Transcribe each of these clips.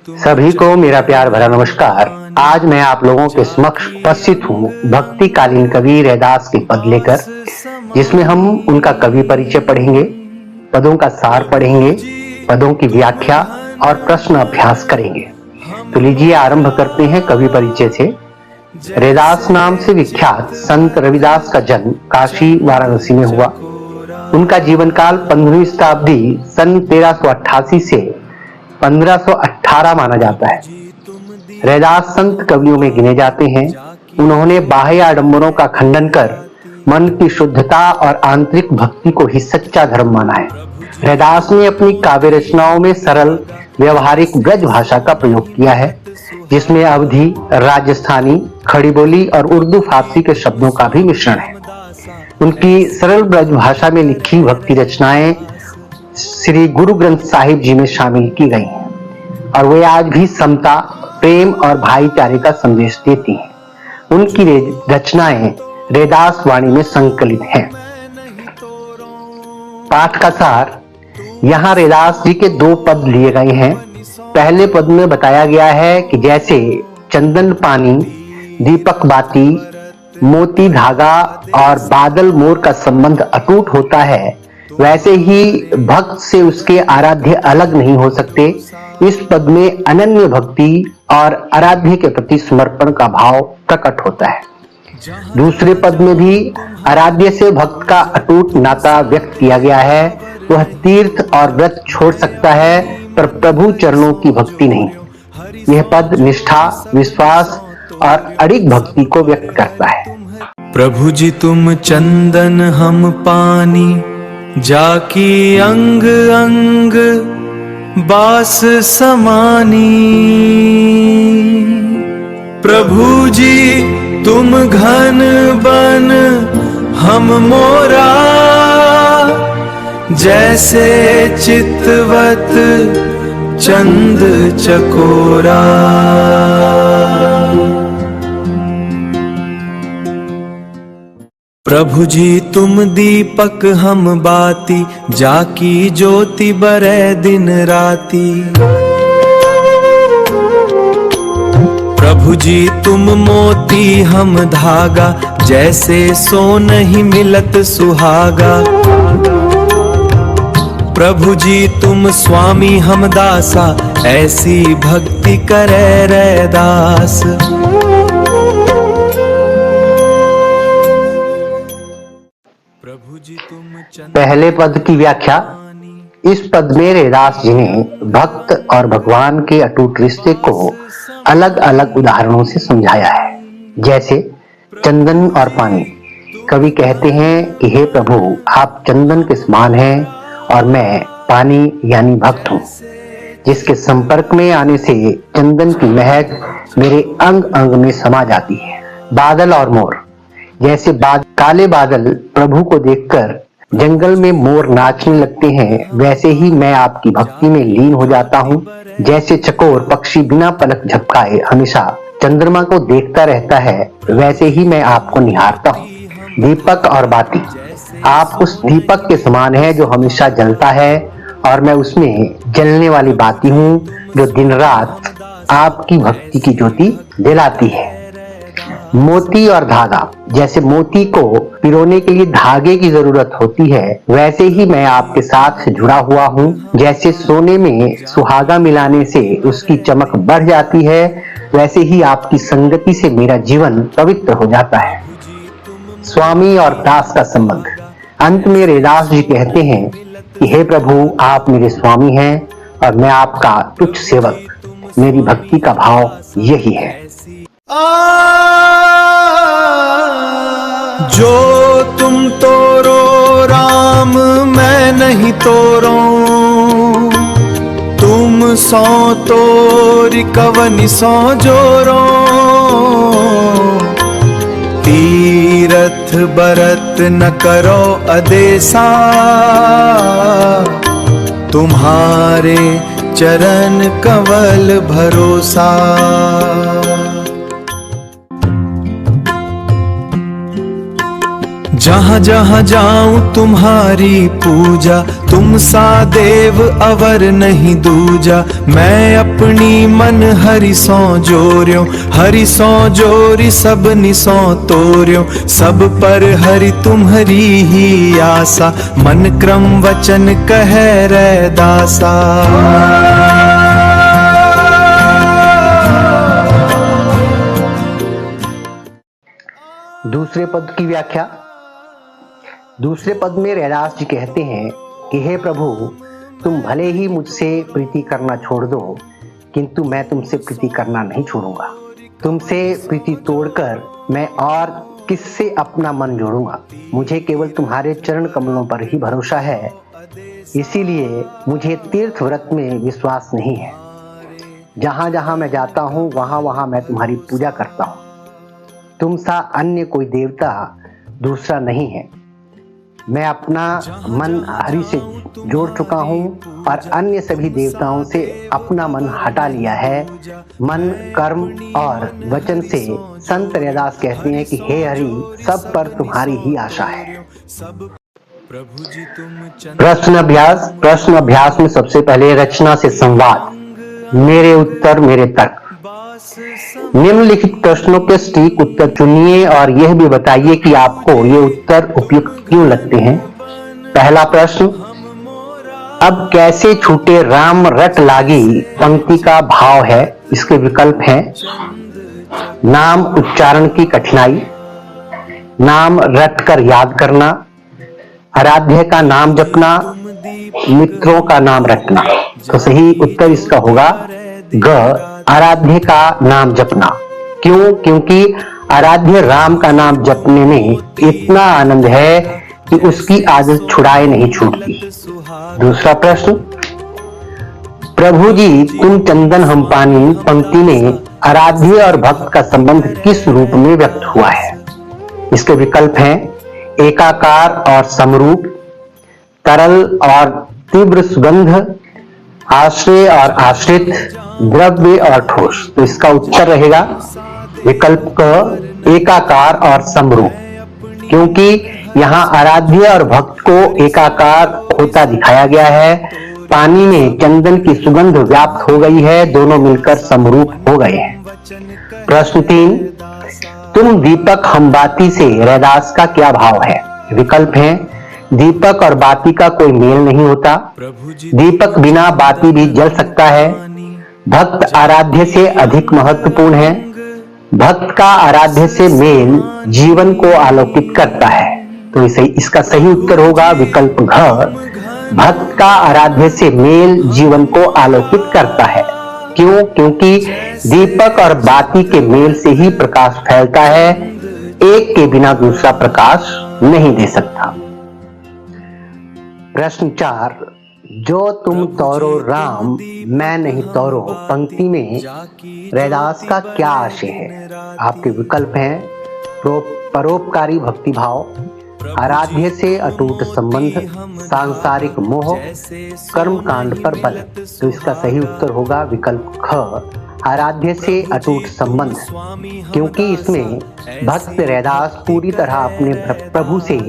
सभी को मेरा प्यार भरा नमस्कार। आज मैं आप लोगों के समक्ष उपस्थित हूँ भक्तिकालीन कवि रैदास के पद लेकर, जिसमें हम उनका कवि परिचय पढ़ेंगे, पदों का सार पढ़ेंगे, पदों की व्याख्या और प्रश्न अभ्यास करेंगे। तो लीजिए आरंभ करते हैं कवि परिचय से। रैदास नाम से विख्यात संत रविदास का जन्म काशी वाराणसी में हुआ। उनका जीवन काल 15वीं शताब्दी सन 1388 से 1518 माना जाता है। रैदास संत कवियों में गिने जाते हैं। उन्होंने बाह्य आडंबरों का खंडन कर मन की शुद्धता और आंतरिक भक्ति को ही सच्चा धर्म माना है। रैदास ने अपनी काव्य रचनाओं में सरल व्यवहारिक ब्रज भाषा का प्रयोग किया है, जिसमें अवधी, राजस्थानी, खड़ी बोली और उर्दू फारसी के शब्दों का भी मिश्रण है। उनकी सरल ब्रज भाषा में लिखी भक्ति रचनाएं श्री गुरु ग्रंथ साहिब जी में शामिल की गई हैं और वे आज भी समता, प्रेम और भाईचारे का संदेश देती हैं। उनकी रचनाएं रैदास वाणी में संकलित हैं। पाठ का सार। यहाँ रैदास जी के 2 पद लिए गए हैं। पहले पद में बताया गया है कि जैसे चंदन पानी, दीपक बाती, मोती धागा और बादल मोर का संबंध अटूट होता है, वैसे ही भक्त से उसके आराध्य अलग नहीं हो सकते। इस पद में अनन्य भक्ति और आराध्य के प्रति समर्पण का भाव प्रकट होता है। दूसरे पद में भी आराध्य से भक्त का अटूट नाता व्यक्त किया गया है। वह तीर्थ और व्रत छोड़ सकता है, पर प्रभु चरणों की भक्ति नहीं। यह पद निष्ठा, विश्वास और अड़िग भक्ति को व्यक्त करता है। प्रभु जी तुम चंदन हम पानी, जाकी अंग अंग बास समानी। प्रभु जी तुम घन बन हम मोरा, जैसे चितवत चंद चकोरा। प्रभु जी तुम दीपक हम बाती, जाकी ज्योति बरै दिन राती। प्रभु जी तुम मोती हम धागा, जैसे सोन ही मिलत सुहागा। प्रभु जी तुम स्वामी हम दासा, ऐसी भक्ति करे रैदास। पहले पद की व्याख्या। इस पद में रैदास जी ने भक्त और भगवान के अटूट रिश्ते को अलग अलग उदाहरणों से समझाया है। जैसे चंदन और पानी। कवि कहते हैं कि हे प्रभु, आप चंदन के समान हैं और मैं पानी यानी भक्त हूँ, जिसके संपर्क में आने से चंदन की महक मेरे अंग अंग में समा जाती है। बादल और मोर। जैसे काले बादल प्रभु को देखकर जंगल में मोर नाचने लगते हैं, वैसे ही मैं आपकी भक्ति में लीन हो जाता हूँ। जैसे चकोर पक्षी बिना पलक झपकाए हमेशा चंद्रमा को देखता रहता है, वैसे ही मैं आपको निहारता हूँ। दीपक और बाती। आप उस दीपक के समान हैं जो हमेशा जलता है और मैं उसमें जलने वाली बाती हूँ, जो दिन रात आपकी भक्ति की ज्योति जलाती है। मोती और धागा। जैसे मोती को पिरोने के लिए धागे की जरूरत होती है, वैसे ही मैं आपके साथ जुड़ा हुआ हूँ। जैसे सोने में सुहागा मिलाने से उसकी चमक बढ़ जाती है, वैसे ही आपकी संगति से मेरा जीवन पवित्र हो जाता है। स्वामी और दास का संबंध। अंत में रैदास जी कहते हैं कि हे प्रभु, आप मेरे स्वामी हैं और मैं आपका तुच्छ सेवक। मेरी भक्ति का भाव यही है। जो तुम तोरो राम मैं नहीं तोरो, तुम सो तोरी कवनि सो जोरो। तीरथ बरत न करो अदेसा, तुम्हारे चरण कवल भरोसा। जहाँ जहाँ जाऊं तुम्हारी पूजा, तुम सा देव अवर नहीं दूजा। मैं अपनी मन हरि सौ जोर्यो, हरि सौ जोरी सब निसौ तोर्यो। सब पर हरि तुम्हारी ही आसा, मन क्रम वचन कह रे दासा। दूसरे पद की व्याख्या। दूसरे पद में रैदास जी कहते हैं कि हे प्रभु, तुम भले ही मुझसे प्रीति करना छोड़ दो, किंतु मैं तुमसे प्रीति करना नहीं छोड़ूंगा। तुमसे प्रीति तोड़कर मैं और किससे अपना मन जोड़ूंगा। मुझे केवल तुम्हारे चरण कमलों पर ही भरोसा है, इसीलिए मुझे तीर्थ व्रत में विश्वास नहीं है। जहां जहां मैं जाता हूं वहां वहां मैं तुम्हारी पूजा करता हूं। तुम सा अन्य कोई देवता दूसरा नहीं है। मैं अपना मन हरि से जोड़ चुका हूँ और अन्य सभी देवताओं से अपना मन हटा लिया है। मन, कर्म और वचन से संत रैदास कहते हैं कि हे हरि, सब पर तुम्हारी ही आशा है। प्रश्न अभ्यास में सबसे पहले रचना से संवाद, मेरे उत्तर मेरे तर्क। निम्नलिखित प्रश्नों के सटीक उत्तर चुनिए और यह भी बताइए कि आपको ये उत्तर उपयुक्त क्यों लगते हैं। पहला प्रश्न, अब कैसे छूटे राम रट लागी पंक्ति का भाव है। इसके विकल्प हैं नाम उच्चारण की कठिनाई, नाम रट कर याद करना, आराध्य का नाम जपना, मित्रों का नाम रटना। तो सही उत्तर इसका होगा ग, आराध्य का नाम जपना। क्यों? क्योंकि आराध्य राम का नाम जपने में इतना आनंद है कि उसकी आदत छुड़ाए नहीं छूटती। दूसरा प्रश्न, प्रभु जी तुम चंदन हम पानी पंक्ति में आराध्य और भक्त का संबंध किस रूप में व्यक्त हुआ है। इसके विकल्प हैं एकाकार और समरूप, तरल और तीव्र सुगंध, आश्रय और आश्रित, द्रव्य और ठोस। तो इसका उत्तर रहेगा विकल्प क, एकाकार और समरूप, क्योंकि यहाँ आराध्य और भक्त को एकाकार होता दिखाया गया है। पानी में चंदन की सुगंध व्याप्त हो गई है, दोनों मिलकर समरूप हो गए हैं। प्रश्न 3, तुम दीपक हम बाती से रैदास का क्या भाव है। विकल्प हैं दीपक और बाती का कोई मेल नहीं होता, दीपक बिना बाती भी जल सकता है, भक्त आराध्य से अधिक महत्वपूर्ण है, भक्त का आराध्य से मेल जीवन को आलोकित करता है। तो इसका सही उत्तर होगा विकल्प घ, भक्त का आराध्य से मेल जीवन को आलोकित करता है। क्यों? क्योंकि दीपक और बाती के मेल से ही प्रकाश फैलता है, एक के बिना दूसरा प्रकाश नहीं दे सकता। प्रश्न 4, जो तुम तौरो राम मैं नहीं तौरो पंक्ति में रैदास का क्या आशय है। आपके विकल्प हैं परोपकारी भक्ति भाव, आराध्य से अटूट संबंध, सांसारिक मोह, कर्म कांड पर बल। तो इसका सही उत्तर होगा विकल्प ख, आराध्य से अटूट संबंध, क्योंकि इसमें भक्त रैदास पूरी तरह अपने प्रभु से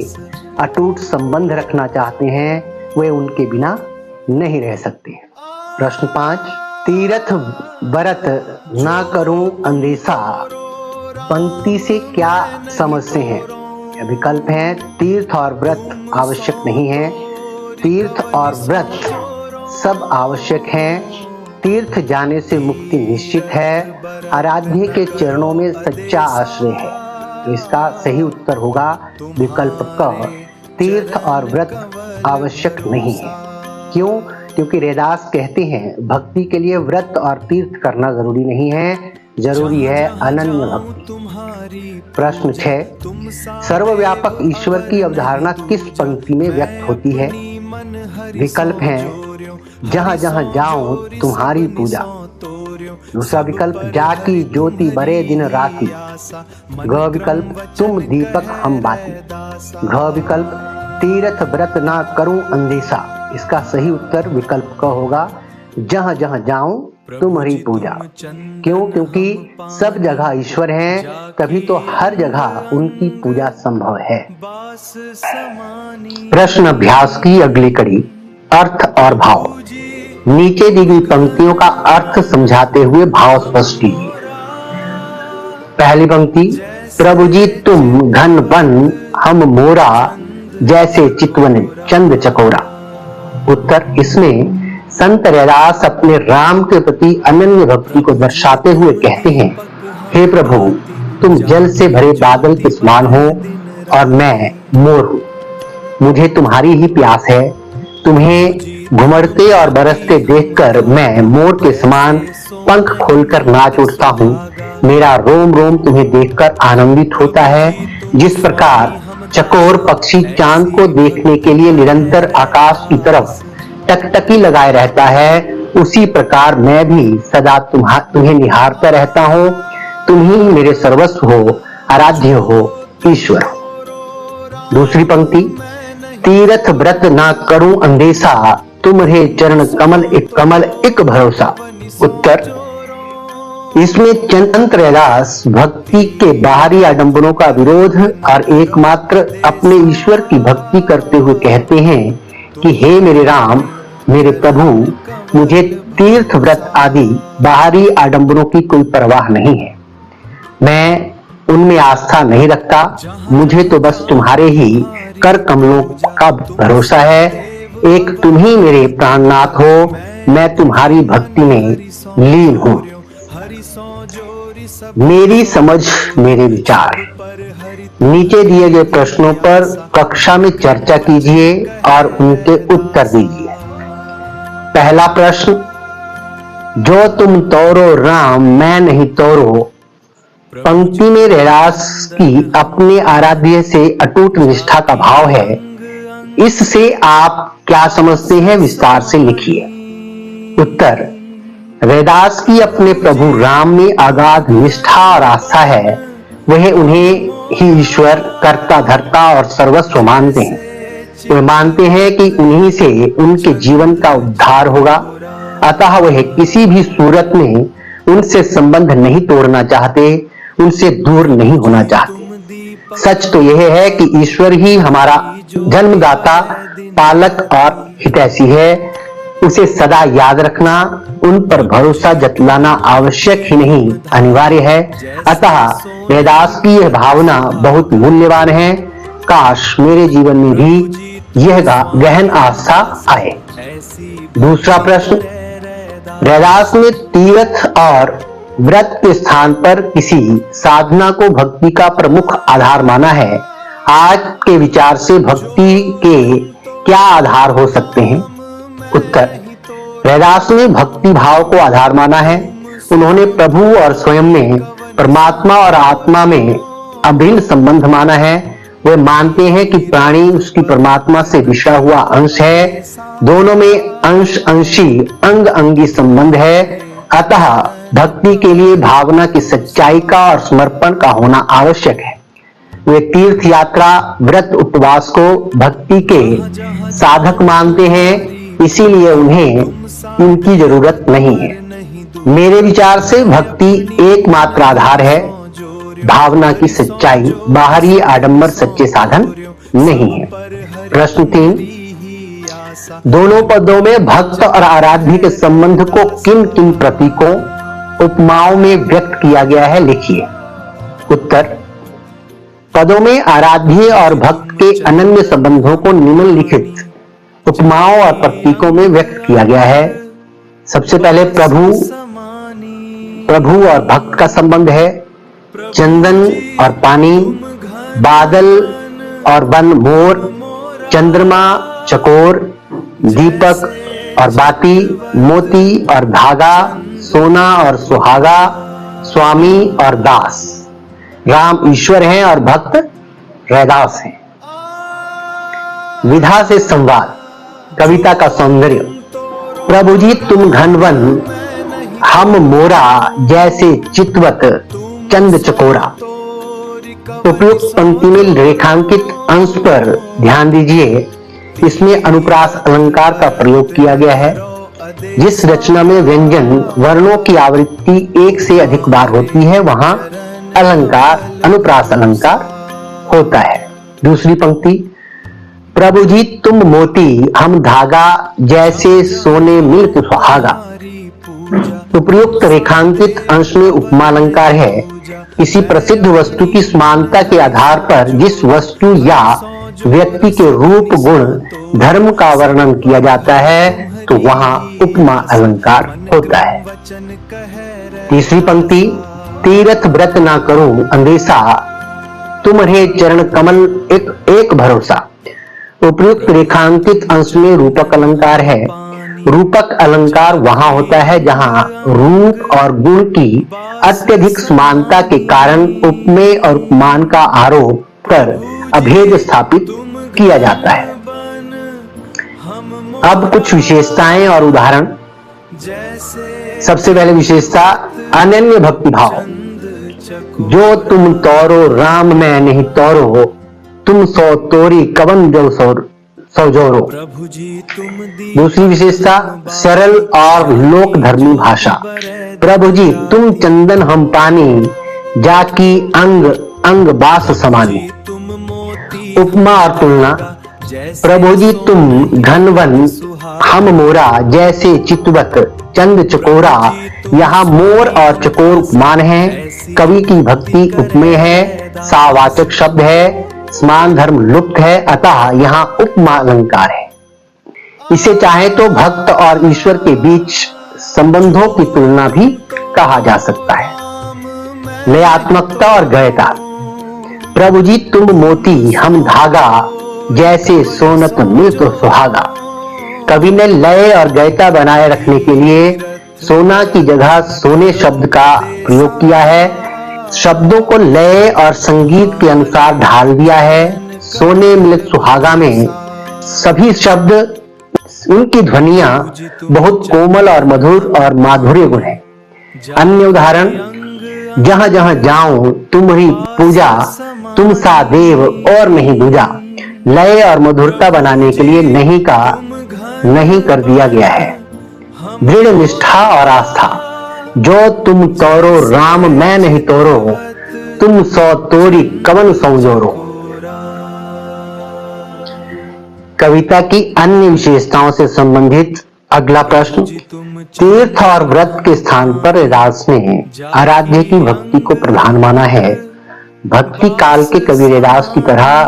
अटूट संबंध रखना चाहते हैं, वे उनके बिना नहीं रह सकते। प्रश्न 5, तीर्थ व्रत ना करूं अंदेशा पंक्ति से क्या समझते हैं। विकल्प हैं तीर्थ और व्रत आवश्यक नहीं है, तीर्थ और व्रत सब आवश्यक हैं, तीर्थ जाने से मुक्ति निश्चित है, आराध्य के चरणों में सच्चा आश्रय है। तो इसका सही उत्तर होगा विकल्प क, तीर्थ और व्रत आवश्यक नहीं है। क्यों? क्योंकि रैदास कहते हैं भक्ति के लिए व्रत और तीर्थ करना जरूरी नहीं है, जरूरी है अनन्य भक्ति। प्रश्न 6, सर्वव्यापक ईश्वर की अवधारणा किस पंक्ति में व्यक्त होती है। विकल्प हैं जहां जहां जाऊं तुम्हारी पूजा, दूसरा विकल्प जाकी ज्योति बरे दिन राति, घ विकल्प तुम दीपक हम बाती, घ विकल्प तीर्थ व्रत ना करूं अंदेशा। इसका सही उत्तर विकल्प क होगा जहां जहां जाऊं तुम्हारी पूजा। क्यों? क्योंकि सब जगह ईश्वर हैं, तभी तो हर जगह उनकी पूजा संभव है। प्रश्न अभ्यास की अगली कड़ी, अर्थ और भाव। नीचे दी गई पंक्तियों का अर्थ समझाते हुए भाव स्पष्ट कीजिए। पहली पंक्ति, प्रभु जी तुम घन वन हम मोरा, जैसे चितवन चंद चकोरा। उत्तर, इसमें संत रैदास अपने राम के प्रति अनन्य भक्ति को दर्शाते हुए कहते हैं, हे प्रभु तुम जल से भरे बादल के समान हो और मैं मोर हूं। मुझे तुम्हारी ही प्यास है। तुम्हें घुमड़ते और बरसते देखकर मैं मोर के समान पंख खोलकर नाच उठता हूं। मेरा रोम रोम तुम्हें देखकर आनंदित होता है। जिस प्रकार चकोर पक्षी चांद को देखने के लिए निरंतर आकाश की तरफ टकटकी लगाए रहता है, उसी प्रकार मैं भी सदा तुम्हें निहारता रहता हूं। तुम ही मेरे सर्वस्व हो, आराध्य हो, ईश्वर हो। दूसरी पंक्ति, तीरथ व्रत ना करूं अंदेशा, तुम्हारे चरण कमल एक भरोसा। उत्तर, इसमें संत रैदास भक्ति के बाहरी आडंबरों का विरोध और एकमात्र अपने ईश्वर की भक्ति करते हुए कहते हैं कि हे मेरे राम, मेरे प्रभु, मुझे तीर्थ व्रत आदि बाहरी आडंबरों की कोई परवाह नहीं है। मैं उनमें आस्था नहीं रखता। मुझे तो बस तुम्हारे ही कर कमलों का भरोसा है। एक तुम ही मेरे प्राणनाथ हो। मैं तुम्हारी भक्ति में लीन हूं। मेरी समझ, मेरे विचार। नीचे दिए गए प्रश्नों पर कक्षा में चर्चा कीजिए और उनके उत्तर दीजिए। पहला प्रश्न, जो तुम तोरो राम मैं नहीं तोरो। पंक्ति में रैदास की अपने आराध्य से अटूट निष्ठा का भाव है। इससे आप क्या समझते हैं, विस्तार से लिखिए। उत्तर, रैदास की अपने प्रभु राम में अगाध निष्ठा और आस्था है। वह उन्हें ही ईश्वर, कर्ता धर्ता और सर्वस्व मानते हैं। वे मानते हैं कि उन्हीं से उनके जीवन का उद्धार होगा। अतः वह किसी भी सूरत में उनसे संबंध नहीं तोड़ना चाहते, उनसे दूर नहीं होना चाहते। सच तो यह है कि ईश्वर ही हमारा जन्मदाता, पालक और हितैषी है। उसे सदा याद रखना, उन पर भरोसा जतलाना आवश्यक ही नहीं, अनिवार्य है। अतः रैदास की यह भावना बहुत मूल्यवान है। काश मेरे जीवन में भी यह गहन आस्था आए। दूसरा प्रश्न, रैदास ने तीर्थ और व्रत के स्थान पर किसी साधना को भक्ति का प्रमुख आधार माना है। आज के विचार से भक्ति के क्या आधार हो सकते हैं? उत्तर, रैदास ने भक्ति भाव को आधार माना है। उन्होंने प्रभु और स्वयं में, परमात्मा और आत्मा में अभिन्न संबंध माना है। वे मानते हैं कि प्राणी उसकी परमात्मा से बिछड़ा हुआ अंश है। दोनों में अंश अंशी, अंग अंगी संबंध है। अतः भक्ति के लिए भावना की सच्चाई का और समर्पण का होना आवश्यक है। वे तीर्थ यात्रा, व्रत, उपवास को भक्ति के साधक मानते हैं, इसीलिए उन्हें इनकी जरूरत नहीं है। मेरे विचार से भक्ति एकमात्र आधार है, भावना की सच्चाई, बाहरी आडंबर सच्चे साधन नहीं है। प्रश्न 3, दोनों पदों में भक्त और आराध्य के संबंध को किन किन प्रतीकों, उपमाओं में व्यक्त किया गया है, लिखिए। उत्तर, पदों में आराध्य और भक्त के अनन्य संबंधों को निम्नलिखित उपमाओं और प्रतीकों में व्यक्त किया गया है। सबसे पहले प्रभु और भक्त का संबंध है। चंदन और पानी, बादल और वन मोर, चंद्रमा चकोर, दीपक और बाती, मोती और धागा, सोना और सुहागा, स्वामी और दास। राम ईश्वर हैं और भक्त रैदास हैं। विधा से संवाद, कविता का सौंदर्य। प्रभु जी तुम घनवन हम मोरा, जैसे चितवत चंद चकोरा। उपयुक्त पंक्ति में रेखांकित अंश पर ध्यान दीजिए। इसमें अनुप्रास अलंकार का प्रयोग किया गया है। जिस रचना में व्यंजन वर्णों की आवृत्ति एक से अधिक बार होती है वहां अलंकार अनुप्रास अलंकार होता है। दूसरी पंक्ति, प्रभु जी तुम मोती हम धागा जैसे सोने मिलत सुहागा। उपयुक्त रेखांकित अंश में उपमा अलंकार है। किसी प्रसिद्ध वस्तु की समानता के आधार पर जिस वस्तु या व्यक्ति के रूप गुण धर्म का वर्णन किया जाता है तो वहां उपमा अलंकार होता है। तीसरी पंक्ति, तीर्थ व्रत ना करूं अंदेशा तुम्हारे चरण कमल एक भरोसा। उपयुक्त रेखांकित अंश में रूपक अलंकार है। रूपक अलंकार वहां होता है जहां रूप और गुण की अत्यधिक समानता के कारण उपमेय और उपमान का आरोप कर अभेद स्थापित किया जाता है। अब कुछ विशेषताएं और उदाहरण। सबसे पहले विशेषता अनन्य भक्ति भाव। जो तुम तोरो राम में नहीं तोरो, तुम सो तोरी कवन जो सौ जोरो। दूसरी विशेषता सरल और लोक धर्मी भाषा। प्रभु जी तुम चंदन हम पानी, जाकी अंग अंग बास समानी। उपमा और तुलना, प्रभु जी तुम घनवन हम मोरा, जैसे चितवत चंद चकोरा। यहाँ मोर और चकोर उपमान है। कवि की भक्ति उपमेय है, सावाचक शब्द है, समान धर्म लुप्त है, अतः यहाँ उपमा अलंकार है। इसे चाहे तो भक्त और ईश्वर के बीच संबंधों की तुलना भी कहा जा सकता है। लयात्मकता और गयता, प्रभु जी तुम मोती हम धागा, जैसे सोनत मिलत सुहागा। कवि ने लय और गयता बनाए रखने के लिए सोना की जगह सोने शब्द का प्रयोग किया है। शब्दों को लय और संगीत के अनुसार ढाल दिया है। सोने मिलत सुहागा में सभी शब्द उनकी ध्वनियां बहुत कोमल और मधुर और माधुर्य गुण है। अन्य उदाहरण, जहां जहां जाऊं तुम्हारी पूजा, तुम सा देव और नहीं दूजा। लय और मधुरता बनाने के लिए नहीं का नहीं कर दिया गया है। दृढ़ निष्ठा और आस्था, जो तुम तोरो राम मैं नहीं तोरो, तुम सौ तोरी कवन सौ जोरो। कविता की अन्य विशेषताओं से संबंधित अगला प्रश्न, तीर्थ और व्रत के स्थान पर रैदास ने आराध्य की भक्ति को प्रधान माना है। भक्ति काल के कवि रैदास की तरह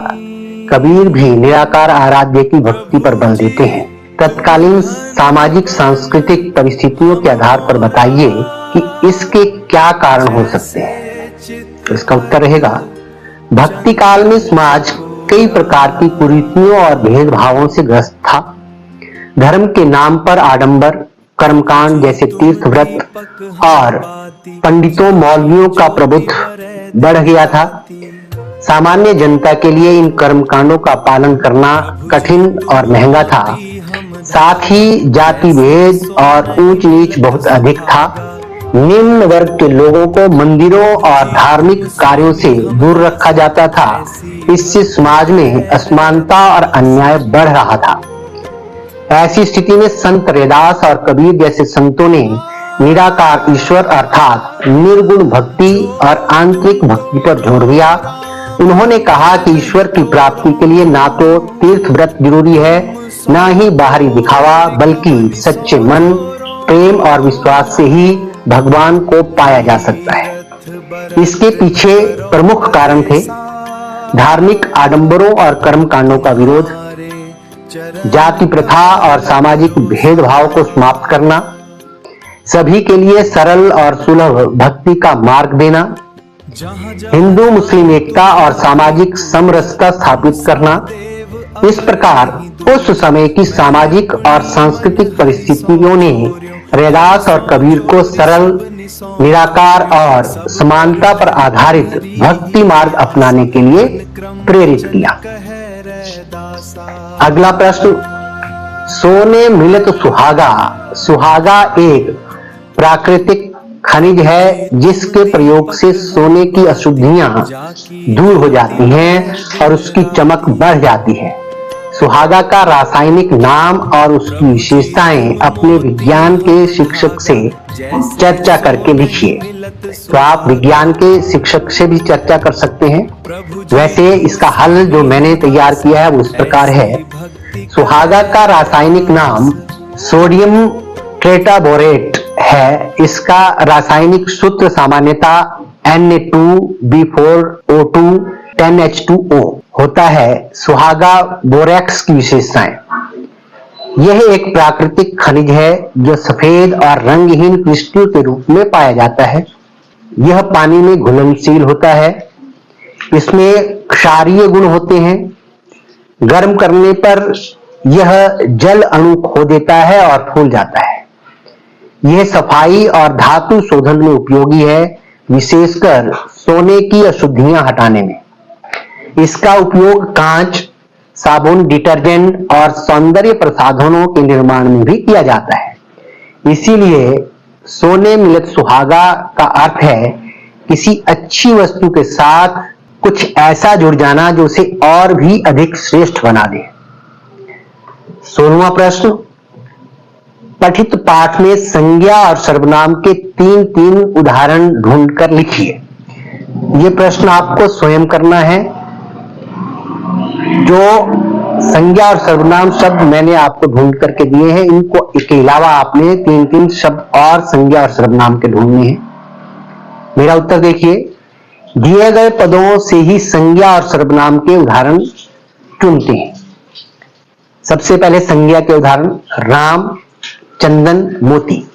कबीर भी निराकार आराध्य की भक्ति पर बल देते हैं। तत्कालीन सामाजिक सांस्कृतिक परिस्थितियों के आधार पर बताइए कि इसके क्या कारण हो सकते हैं। तो इसका उत्तर रहेगा, भक्ति काल में समाज कई प्रकार की कुरीतियों और भेदभावों से ग्रस्त था। धर्म के नाम पर आडंबर, कर्मकांड जैसे तीर्थ व्रत और पंडितों मौलवियों का प्रभुत्व बढ़ गया था। सामान्य जनता के लिए इन कर्मकांडों का पालन करना कठिन और महंगा था। साथ ही जाति भेद और ऊंच नीच बहुत अधिक था। निम्न वर्ग के लोगों को मंदिरों और धार्मिक कार्यों से दूर रखा जाता था। इससे समाज में असमानता और अन्याय बढ़ रहा था। ऐसी स्थिति में संत रैदास और कबीर जैसे संतों ने निराकार ईश्वर अर्थात निर्गुण भक्ति और आंतरिक भक्ति पर जोर दिया। उन्होंने कहा कि ईश्वर की प्राप्ति के लिए ना तो तीर्थ व्रत जरूरी है, ना ही बाहरी दिखावा, बल्कि सच्चे मन, प्रेम और विश्वास से ही भगवान को पाया जा सकता है। इसके पीछे प्रमुख कारण थे धार्मिक आडंबरों और कर्मकांडों का विरोध, जाति प्रथा और सामाजिक भेदभाव को समाप्त करना, सभी के लिए सरल और सुलभ भक्ति का मार्ग देना, हिंदू मुस्लिम एकता और सामाजिक समरसता स्थापित करना। इस प्रकार उस समय की सामाजिक और सांस्कृतिक परिस्थितियों ने रैदास और कबीर को सरल, निराकार और समानता पर आधारित भक्ति मार्ग अपनाने के लिए प्रेरित किया। अगला प्रश्न, सोने मिलत सुहागा। सुहागा एक प्राकृतिक खनिज है जिसके प्रयोग से सोने की अशुद्धियां दूर हो जाती हैं और उसकी चमक बढ़ जाती है। सुहागा का रासायनिक नाम और उसकी विशेषताएं अपने विज्ञान के शिक्षक से चर्चा करके लिखिए। तो आप विज्ञान के शिक्षक से भी चर्चा कर सकते हैं। वैसे इसका हल जो मैंने तैयार किया है वो इस प्रकार है। सुहागा का रासायनिक नाम सोडियम टेट्राबोरेट है। इसका रासायनिक सूत्र सामान्यतः Na2B4O2 10H2O होता है। सुहागा बोरेक्स की विशेषताएं, यह एक प्राकृतिक खनिज है जो सफेद और रंगहीन क्रिस्टल के रूप में पाया जाता है। यह पानी में घुलनशील होता है। इसमें क्षारीय गुण होते हैं। गर्म करने पर यह जल अणु खो देता है और फूल जाता है। यह सफाई और धातु शोधन में उपयोगी है, विशेषकर सोने की अशुद्धियां हटाने में। इसका उपयोग कांच, साबुन, डिटर्जेंट और सौंदर्य प्रसाधनों के निर्माण में भी किया जाता है। इसीलिए सोने मिलत सुहागा का अर्थ है किसी अच्छी वस्तु के साथ कुछ ऐसा जुड़ जाना जो उसे और भी अधिक श्रेष्ठ बना दे। 16वां प्रश्न, पठित पाठ में संज्ञा और सर्वनाम के तीन उदाहरण ढूंढकर लिखिए। ये प्रश्न आपको स्वयं करना है। जो संज्ञा और सर्वनाम शब्द मैंने आपको ढूंढ करके दिए हैं, इनको इसके अलावा आपने तीन शब्द और संज्ञा और सर्वनाम के ढूंढने हैं। मेरा उत्तर देखिए। दिए गए पदों से ही संज्ञा और सर्वनाम के उदाहरण चुनते हैं। सबसे पहले संज्ञा के उदाहरण, राम, चंदन, मोती।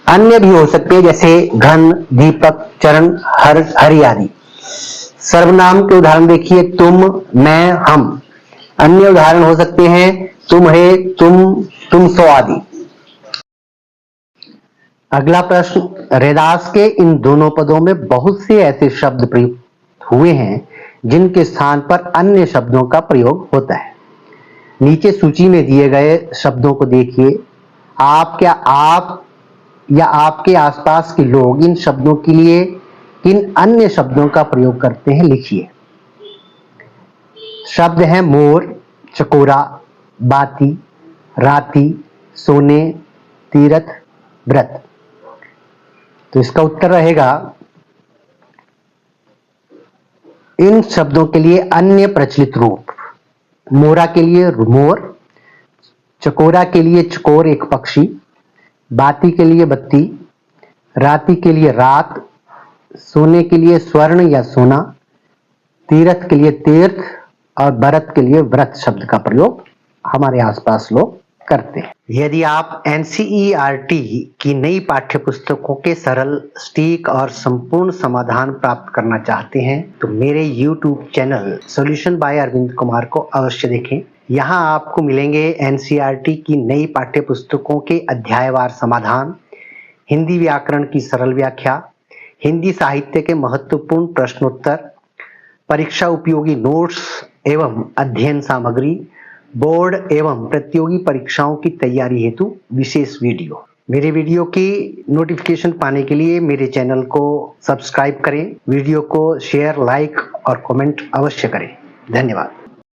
अन्य भी हो सकते हैं जैसे घन, दीपक, चरण, हरि आदि। सर्वनाम के उदाहरण देखिए, तुम, मैं, हम। अन्य उदाहरण हो सकते हैं तुम्हें, तुम सो आदि। अगला प्रश्न, रैदास के इन दोनों पदों में बहुत से ऐसे शब्द प्रयुक्त हुए हैं जिनके स्थान पर अन्य शब्दों का प्रयोग होता है। नीचे सूची में दिए गए शब्दों को देखिए। आप या आपके आसपास के लोग इन शब्दों के लिए किन अन्य शब्दों का प्रयोग करते हैं, लिखिए। शब्द हैं मोर, चकोरा, बाती, राती, सोने, तीर्थ, व्रत। तो इसका उत्तर रहेगा, इन शब्दों के लिए अन्य प्रचलित रूप। मोरा के लिए मोर, चकोरा के लिए चकोर एक पक्षी, बाती के लिए बत्ती, राती के लिए रात, सोने के लिए स्वर्ण या सोना, तीर्थ के लिए तीर्थ और व्रत के लिए व्रत शब्द का प्रयोग हमारे आसपास लोग करते हैं। यदि आप NCERT की नई पाठ्य पुस्तकों के सरल, सटीक और संपूर्ण समाधान प्राप्त करना चाहते हैं तो मेरे YouTube channel solution by Arvind Kumar को अवश्य देखें। यहाँ आपको मिलेंगे NCERT की नई पाठ्य पुस्तकों के अध्यायवार समाधान, हिंदी व्याकरण की सरल व्याख्या, हिंदी साहित्य के महत्वपूर्ण प्रश्नोत्तर, परीक्षा उपयोगी नोट्स एवं अध्ययन सामग्री, बोर्ड एवं प्रतियोगी परीक्षाओं की तैयारी हेतु विशेष वीडियो। मेरे वीडियो की नोटिफिकेशन पाने के लिए मेरे चैनल को सब्सक्राइब करें, वीडियो को शेयर, लाइक और कमेंट अवश्य करें। धन्यवाद।